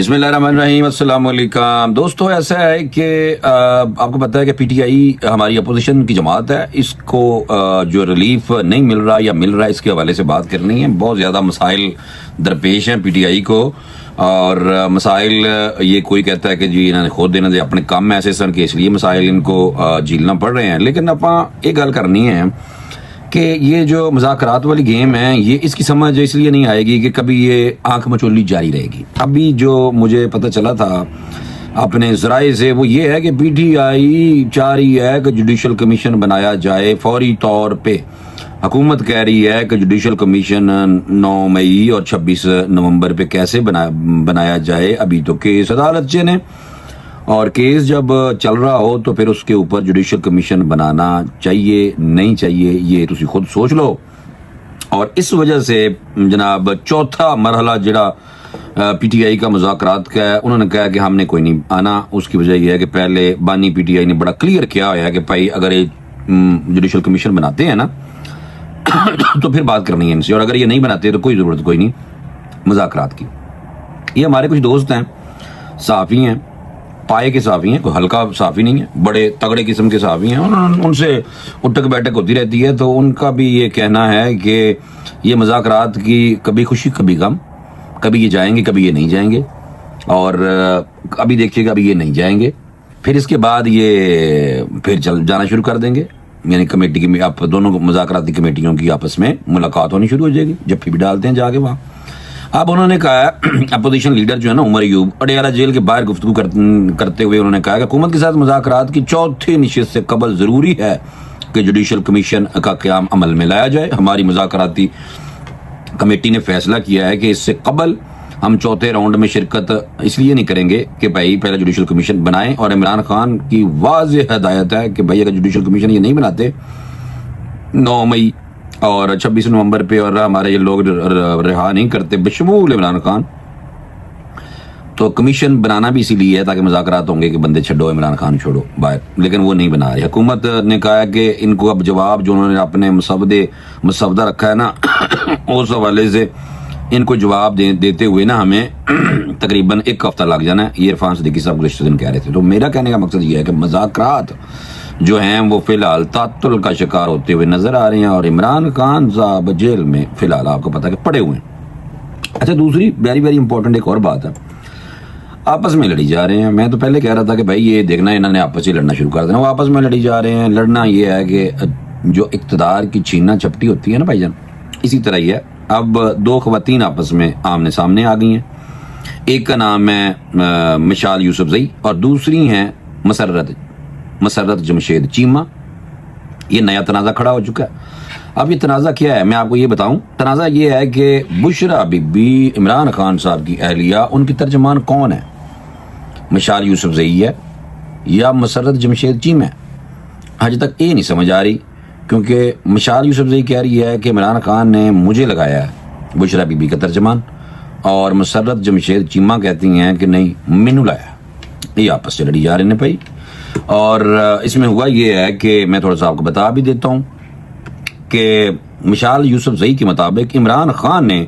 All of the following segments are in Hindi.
बिस्मिल्लाहिर्रहमानिर्रहीम, अस्सलाम वालेकुम। दोस्तों, ऐसा है कि आपको पता है कि पीटीआई हमारी अपोजिशन की जमात है। इसको जो रिलीफ नहीं मिल रहा या मिल रहा है, इसके हवाले से बात करनी है। बहुत ज़्यादा मसाइल दरपेश हैं पीटीआई को, और मसाइल ये कोई कहता है कि जी इन्होंने खुद इन्होंने अपने काम ऐसे सन के इसलिए मसाइल इनको झीलना पड़ रहे हैं। लेकिन अपा एक गल करनी है कि ये जो मुज़ाकरात वाली गेम है, ये इसकी समझ इसलिए नहीं आएगी कि कभी ये आंख मचोली जारी रहेगी। अभी जो मुझे पता चला था अपने ज़राए से, वो ये है कि पीटीआई चाह रही है कि जुडिशल कमीशन बनाया जाए फौरी तौर पे। हुकूमत कह रही है कि जुडिशल कमीशन 9 मई और 26 नवंबर पे कैसे बनाया जाए। अभी तो केस अदालत च ने, और केस जब चल रहा हो तो फिर उसके ऊपर जुडिशल कमीशन बनाना चाहिए नहीं चाहिए, ये तुसी खुद सोच लो। और इस वजह से जनाब चौथा मरहला जड़ा पीटीआई का मुज़ाकरात का है, उन्होंने कहा कि हमने कोई नहीं आना। उसकी वजह यह है कि पहले बानी पीटीआई ने बड़ा क्लियर किया हुआ है कि भाई अगर ये जुडिशल कमीशन बनाते हैं ना तो फिर बात करनी है इनसे, और अगर ये नहीं बनाते तो कोई ज़रूरत कोई नहीं मुज़ाकरात की। ये हमारे कुछ दोस्त हैं, साफ़ी हैं, पाए के साफ़ी हैं, कोई हल्का साफ़ी नहीं है, बड़े तगड़े किस्म के साफ़ी हैं। उनसे उठक बैठक होती रहती है, तो उनका भी ये कहना है कि ये मुज़ाकरात की कभी खुशी कभी गम, कभी ये जाएंगे कभी ये नहीं जाएंगे, और अभी देखिएगा अभी ये नहीं जाएंगे, फिर इसके बाद ये फिर चल जाना शुरू कर देंगे। यानी कमेटी की आप दोनों मुज़ाकराती कमेटियों की आपस में मुलाकात होनी शुरू हो जाएगी, जब भी डालते हैं जाके वहाँ। अब उन्होंने कहा, अपोजिशन लीडर जो है ना उमर अयूब, अडयाला जेल के बाहर गुफ्तगू करते हुए उन्होंने कहा कि हुकूमत के साथ मुज़ाकरात की चौथी नशिस्त से कबल ज़रूरी है कि जुडिशल कमीशन का क़याम अमल में लाया जाए। हमारी मुज़ाकराती कमेटी ने फैसला किया है कि इससे कबल हम चौथे राउंड में शिरकत इसलिए नहीं करेंगे कि भाई पहले जुडिशल कमीशन बनाएं, और इमरान खान की वाज़ेह हदायत है कि भाई अगर जुडिशल कमीशन ये नहीं बनाते 9 मई और 26 नवंबर पे, और हमारे ये लोग रिहा नहीं करते बशमूल इमरान खान, तो कमीशन बनाना भी इसीलिए है ताकि मुज़ाकरात होंगे कि बंदे छड़ो इमरान खान छोड़ो बाहर। लेकिन वो नहीं बना रही हुकूमत ने। कहा है कि इनको अब जवाब जो उन्होंने अपने मुसवदा रखा है ना उस हवाले से इनको जवाब देते हुए ना हमें तकरीबन 1 हफ्ता लग जाना है। ये इरफान सिद्दीकी साहब गुज़श्ता दिन कह रहे थे। तो मेरा कहने का मकसद ये है कि मुज़ाकरात जो हैं वो फिलहाल तातुल का शिकार होते हुए नजर आ रहे हैं, और इमरान खान साहब जेल में फिलहाल आपको पता है कि पड़े हुए हैं। अच्छा, दूसरी वेरी इंपॉर्टेंट एक और बात है, आपस में लड़ी जा रहे हैं। मैं तो पहले कह रहा था कि भाई ये देखना इन्होंने आपस में लड़ना शुरू कर देना, वो आपस में लड़ी जा रहे हैं। लड़ना ये है कि जो इक़्तिदार की छीना झपटी होती है ना भाईजान, इसी तरह ही है। अब 2 ख़वातीन आपस में आमने सामने आ गई हैं। एक का नाम है मिशाल यूसुफजई और दूसरी हैं मसरत जमशेद चीमा। ये नया तनाज़ा खड़ा हो चुका है। अब ये तनाज़ा क्या है मैं आपको ये बताऊं। तनाज़ा ये है कि बुशरा बीबी इमरान खान साहब की अहलिया, उनकी तर्जमान कौन है? मिशाल यूसुफजई है या मसरत जमशेद चीमा है? आज तक ये नहीं समझ आ रही, क्योंकि मिशाल यूसुफजई कह रही है कि इमरान खान ने मुझे लगाया है बुशरा बीबी का तर्जमान, और मसरत जमशेद चीमा कहती हैं कि नहीं मैनू लाया। ये आपस से लड़ी जा रहे हैं भाई। और इसमें हुआ ये है कि मैं थोड़ा सा आपको बता भी देता हूँ कि मिशाल यूसुफजई के मुताबिक इमरान खान ने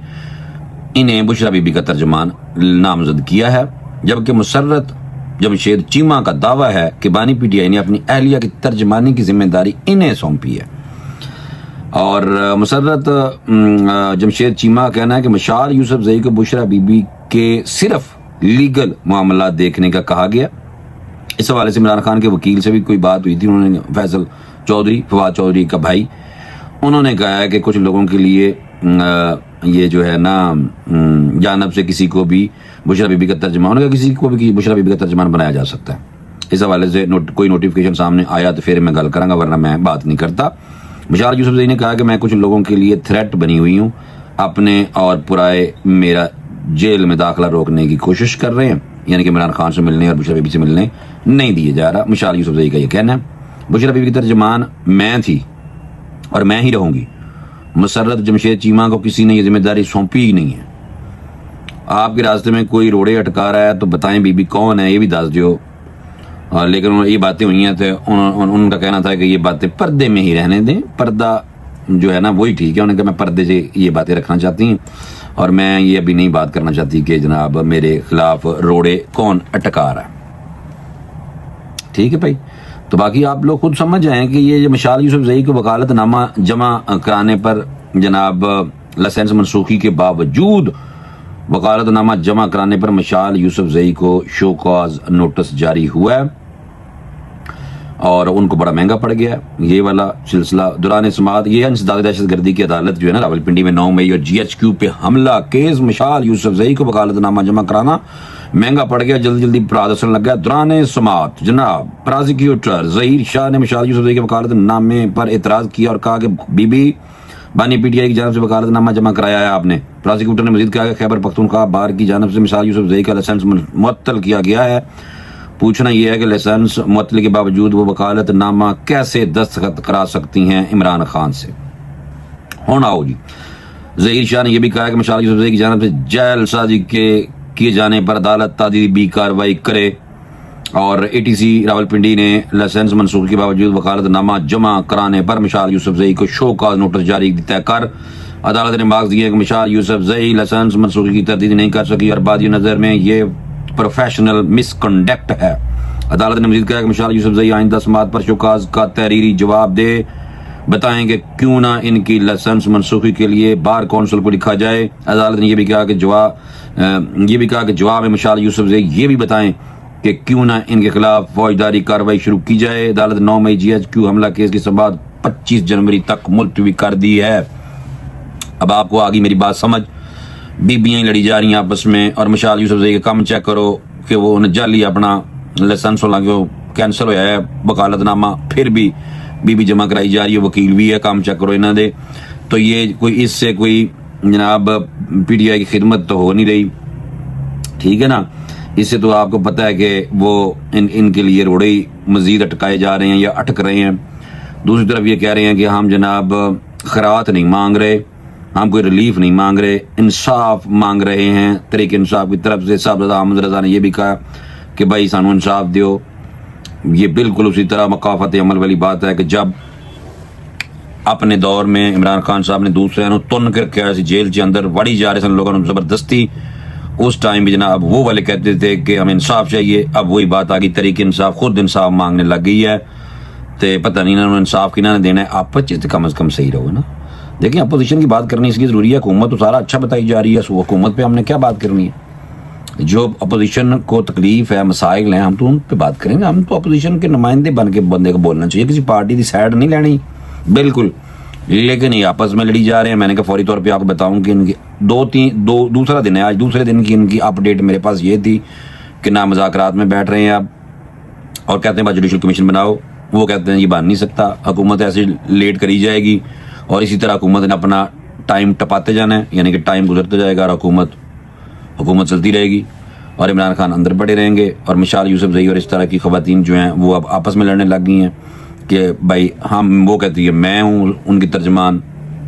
इन्हें बुशरा बीबी का तर्जमान नामजद किया है, जबकि मुसरत जमशेद चीमा का दावा है कि बानी पीटीआई ने अपनी अहलिया की तर्जमानी की जिम्मेदारी इन्हें सौंपी है। और मुसरत जमशेद चीमा का कहना है कि मिशाल यूसुफजई को बुशरा बीबी के सिर्फ लीगल मामला देखने का कहा गया। इस हवाले से इमरान खान के वकील से भी कोई बात हुई थी। उन्होंने फवाद चौधरी का भाई, उन्होंने कहा है कि कुछ लोगों के लिए ये जो है ना जानब से किसी को भी बुशरा बीबी का तर्जमान, उन्होंने कहा किसी को भी बुशरा बीबी का तर्जमान बनाया जा सकता है। इस हवाले से कोई नोटिफिकेशन सामने आया तो फिर मैं गल करांगा, वरना मैं बात नहीं करता। मिशाल यूसुफजई ने कहा कि मैं कुछ लोगों के लिए थ्रेट बनी हुई हूँ, अपने और पुराए मेरा जेल में दाखिला रोकने की कोशिश कर रहे हैं, यानी कि इमरान खान से मिलने और बुशरा बीबी से मिलने नहीं दिए जा रहा। मिशाल यूसुफजई का ये कहना है। बुशरा बीबी की तर्जमान मैं थी और मैं ही रहूंगी। मसरत जमशेद चीमा को किसी ने ये जिम्मेदारी सौंपी ही नहीं है। आपके रास्ते में कोई रोड़े अटका रहा है तो बताएं बीबी कौन है, ये भी दस दो। लेकिन ये बातें हुई हैं तो उनका कहना था कि ये बातें पर्दे में ही रहने दें, पर्दा जो है ना वही ठीक है। उन्होंने कहा मैं पर्दे से ये बातें रखना चाहती हैं। और मैं ये अभी नहीं बात करना चाहती कि जनाब मेरे खिलाफ रोड़े कौन अटका रहा है। ठीक है भाई, तो बाकी आप लोग खुद समझ जाएं कि ये मशाल यूसुफजई को वकालतनामा जमा कराने पर जनाब लाइसेंस मनसूखी के बावजूद वकालतनामा जमा कराने पर मशाल यूसुफजई को शो कॉज नोटिस जारी हुआ है और उनको बड़ा महंगा पड़ गया ये वाला सिलसिला। दौरान समात ये इंसदाद दहशतगर्दी की अदालत जो है ना रावलपिंडी में 9 मई और GHQ पे हमला केस मशाल यूसुफजई को वकालतनामा जमा कराना महंगा पड़ गया, जल्दी जल्दी अपराध असल लग गया। दौरान समात जनाब प्रोसिक्यूटर जहीर शाह ने मशाल यूसुफजई के वकालतनामे पर एतराज किया और कहा कि बीबी बानी PTI की जानब से वकालतनामा जमा कराया है आपने। प्रोसिक्यूटर ने मजीद कहा कि खैबर पख्तूनख्वा बार की जानब से मशाल यूसुफजई का लाइसेंस मुअत्तल किया गया है। पूछना यह है कि लाइसेंस मुअत्तली के बावजूद वो वकालतनामा कैसे दस्तखत करा सकती हैं इमरान खान से। होना हो जी, जहीर शाह ने यह भी कहा कि मशाल यूसुफजई की जानब से जेल साजी के किए जाने पर अदालत तादीबी कार्रवाई करे और ATC रावलपिंडी ने लाइसेंस मनसूखी के बावजूद वकालतनामा जमा कराने पर मशाल यूसुफजई को शो कॉज नोटिस जारी तय कर अदालत ने मार्क्स दिए कि मशाल यूसुफजई लाइसेंस मनसूखी की तरदीद नहीं कर सकी और बादी नजर में ये प्रोफेशनल मिसकंडक्ट है। अदालत ने मजीद कहा कि मशाल यूसुफजई आइंदा समात पर शो कॉज का तहरीरी जवाब दे, बताएं कि क्यों ना इनकी लाइसेंस मनसूखी के लिए बार कौंसिल को लिखा जाए। अदालत ने यह भी कहा कि जवाब में मशाल यूसुफजई ये भी बताएं कि क्यों ना इनके खिलाफ फौजदारी कार्रवाई शुरू की जाए। अदालत 9 मई GHQ हमला केस की समात 25 जनवरी तक मुलतवी कर दी है। अब आपको आगे मेरी बात समझ, बीबियां ही लड़ी जा रही हैं आपस में और मशाल यूसुफजई के काम चेक करो कि वो उन्हें जाली अपना लाइसेंस कैंसल होया है वकालतनामा, फिर भी बीबी जमा कराई जा रही है, वकील भी है, काम चेक करो इन्हों दे। तो ये कोई इससे कोई जनाब PTI की खिदमत तो हो नहीं रही, ठीक है ना। इससे तो आपको पता है कि वो इनके लिए रोड़े ही मजीद अटकाए जा रहे हैं या अटक रहे हैं। दूसरी तरफ ये कह रहे हैं कि हम जनाब खैरात नहीं मांग रहे, हम कोई रिलीफ नहीं मांग रहे, इंसाफ मांग रहे हैं तरीके इंसाफ की तरफ से। साहबजादा अहमद रजा ने यह भी कहा कि भाई सानू इंसाफ दियो। ये बिल्कुल उसी तरह मकाफत अमल वाली बात है कि जब अपने दौर में इमरान खान साहब ने दूसरे तुन करके आया जेल के अंदर वड़ी जा रहे सन लोगों ने जबरदस्ती, उस टाइम भी जनाब वो वाले कहते थे कि हमें इंसाफ चाहिए। अब वही बात आ गई, तरीके इंसाफ खुद इंसाफ मांगने लग गई है। तो पता नहीं इन्होंने इंसाफ किन्होंने देना है, आपस च कम अज़ कम सही रहो ना। देखिए अपोजिशन की बात करनी इसकी ज़रूरी है, हुकूमत तो सारा अच्छा बताई जा रही है, हुकूमत पे हमने क्या बात करनी है। जो अपोजिशन को तकलीफ है, मसाइल हैं, हम तो उन पर बात करेंगे। हम तो अपोजिशन के नुमाइंदे बन के बंदे को बोलना चाहिए, किसी पार्टी की साइड नहीं लेनी बिल्कुल। लेकिन ये आपस में लड़ी जा रहे हैं। मैंने कहा फौरी तौर पे आपको बताऊं कि इनकी दूसरा दिन है आज, दूसरे दिन की इनकी अपडेट मेरे पास ये थी कि ना मुज़ाकरात में बैठ रहे हैं आप और कहते हैं बस जुडिशल कमीशन बनाओ। वो कहते हैं ये बन नहीं सकता, हुकूमत ऐसे लेट करी जाएगी और इसी तरह हुकूमत ने अपना टाइम टपाते जाना है, यानी कि टाइम गुजरता जाएगा और हुकूमत चलती रहेगी और इमरान खान अंदर पड़े रहेंगे। और मशाल यूसुफजई और इस तरह की खवातीन जो हैं वो अब आपस में लड़ने लग गई हैं कि भाई हम, वो कहती है मैं हूँ उनकी तर्जमान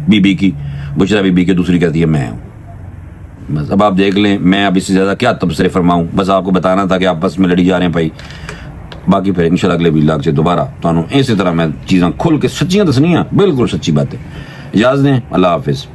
बीबी की, बुशरा बीबी की, दूसरी कहती है मैं हूँ। बस अब आप देख लें, मैं अब इससे ज़्यादा क्या तबसरे फरमाऊँ, बस आपको बताना था कि आपस में लड़ी जा रहे हैं भाई। बाकी फिर इंशाल्लाह अगले वीलॉग से दोबारा तो इसी तरह मैं चीज़ें खुल के सच्चियाँ दसनियाँ, बिल्कुल सच्ची बातें। इजाज़त दें, अल्लाह हाफिज़।